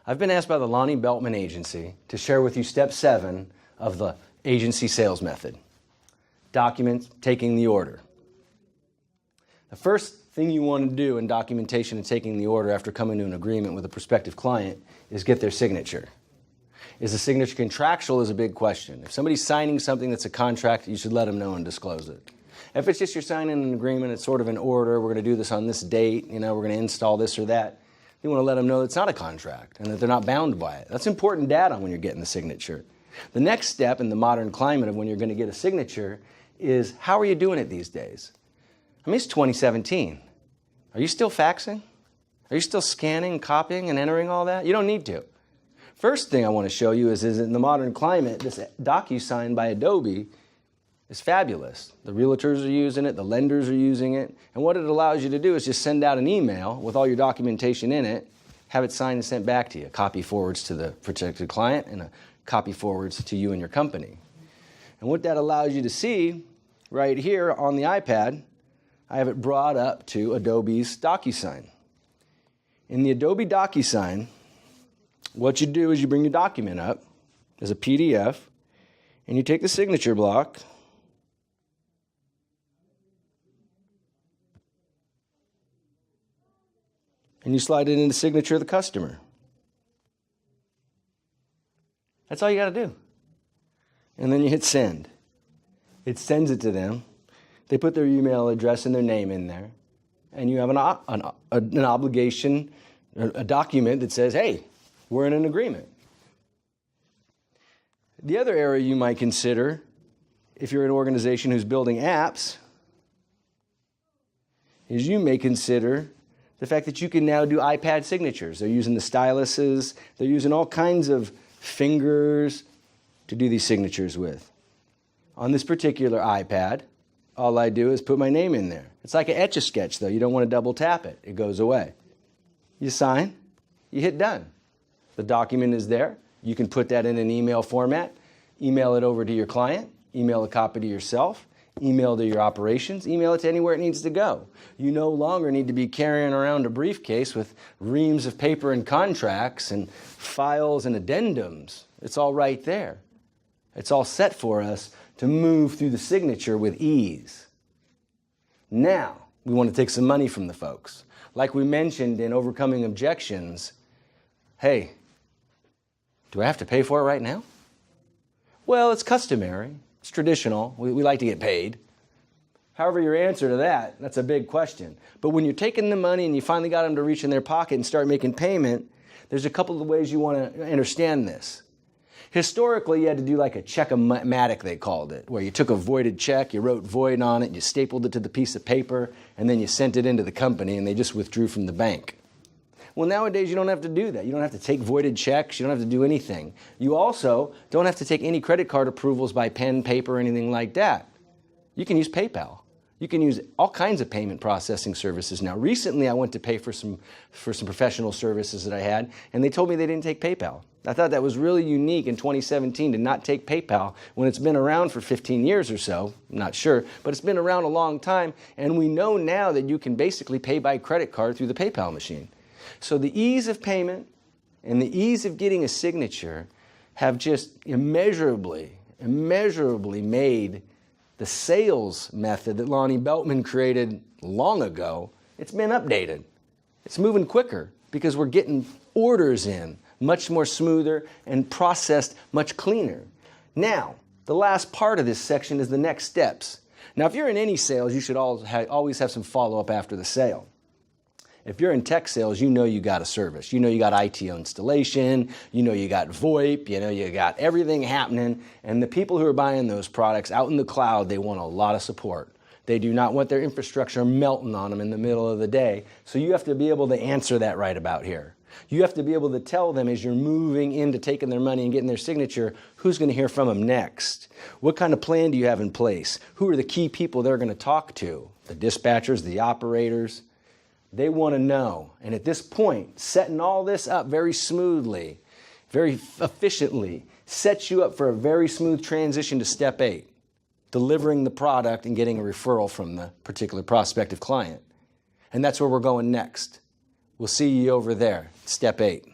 I've been asked by the Lonnie Beltmann Agency to share with you step 7 of the agency sales method. Document taking the order. The first thing you want to do in documentation and taking the order after coming to an agreement with a prospective client is get their signature. Is the signature contractual is a big question. If somebody's signing something that's a contract, you should let them know and disclose it. If it's just you're signing an agreement, it's sort of an order, we're going to do this on this date, we're going to install this or that, you want to let them know it's not a contract and that they're not bound by it. That's important data when you're getting the signature. The next step in the modern climate of when you're going to get a signature is how are you doing it these days? I mean, it's 2017. Are you still faxing? Are you still scanning, copying, and entering all that? You don't need to. First thing I want to show you is in the modern climate, this DocuSign by Adobe is fabulous. The realtors are using it, the lenders are using it, and what it allows you to do is just send out an email with all your documentation in it, have it signed and sent back to you. Copy forwards to the protected client and a copy forwards to you and your company. And what that allows you to see right here on the iPad, I have it brought up to Adobe's DocuSign. In the Adobe DocuSign, what you do is you bring your document up as a PDF, and you take the signature block, and you slide it in the signature of the customer. That's all you got to do. And then you hit send. It sends it to them. They put their email address and their name in there. And you have an obligation, a document that says, hey, we're in an agreement. The other area you might consider, if you're an organization who's building apps, is you may consider the fact that you can now do iPad signatures. They're using the styluses. They're using all kinds of fingers to do these signatures with. On this particular iPad, all I do is put my name in there. It's like an Etch-a-Sketch, though. You don't want to double tap it. It goes away. You sign. You hit done. The document is there. You can put that in an email format, email it over to your client, email a copy to yourself, email to your operations, email it to anywhere it needs to go. You no longer need to be carrying around a briefcase with reams of paper and contracts and files and addendums. It's all right there. It's all set for us to move through the signature with ease. Now, we want to take some money from the folks. Like we mentioned in Overcoming Objections, hey, do I have to pay for it right now? Well, it's customary. It's traditional. We like to get paid. However, your answer to that, that's a big question. But when you're taking the money and you finally got them to reach in their pocket and start making payment, there's a couple of ways you want to understand this. Historically, you had to do like a check-o-matic, they called it, where you took a voided check, you wrote void on it, you stapled it to the piece of paper, and then you sent it into the company and they just withdrew from the bank. Well, nowadays, you don't have to do that. You don't have to take voided checks. You don't have to do anything. You also don't have to take any credit card approvals by pen, paper, or anything like that. You can use PayPal. You can use all kinds of payment processing services now. Recently, I went to pay for some professional services that I had, and they told me they didn't take PayPal. I thought that was really unique in 2017 to not take PayPal when it's been around for 15 years or so. I'm not sure, but it's been around a long time, and we know now that you can basically pay by credit card through the PayPal machine. So the ease of payment and the ease of getting a signature have just immeasurably made the sales method that Lonnie Beltman created long ago, it's been updated. It's moving quicker because we're getting orders in much more smoother and processed much cleaner. Now, the last part of this section is the next steps. Now, if you're in any sales, you should always have some follow-up after the sale. If you're in tech sales, you know you got a service. You know you got IT installation, you know you got VoIP, you know you got everything happening, and the people who are buying those products out in the cloud, they want a lot of support. They do not want their infrastructure melting on them in the middle of the day, so you have to be able to answer that right about here. You have to be able to tell them as you're moving into taking their money and getting their signature, who's going to hear from them next? What kind of plan do you have in place? Who are the key people they're going to talk to? The dispatchers, the operators? They want to know. And at this point, setting all this up very smoothly, very efficiently, sets you up for a very smooth transition to step 8, delivering the product and getting a referral from the particular prospective client. And that's where we're going next. We'll see you over there, step 8.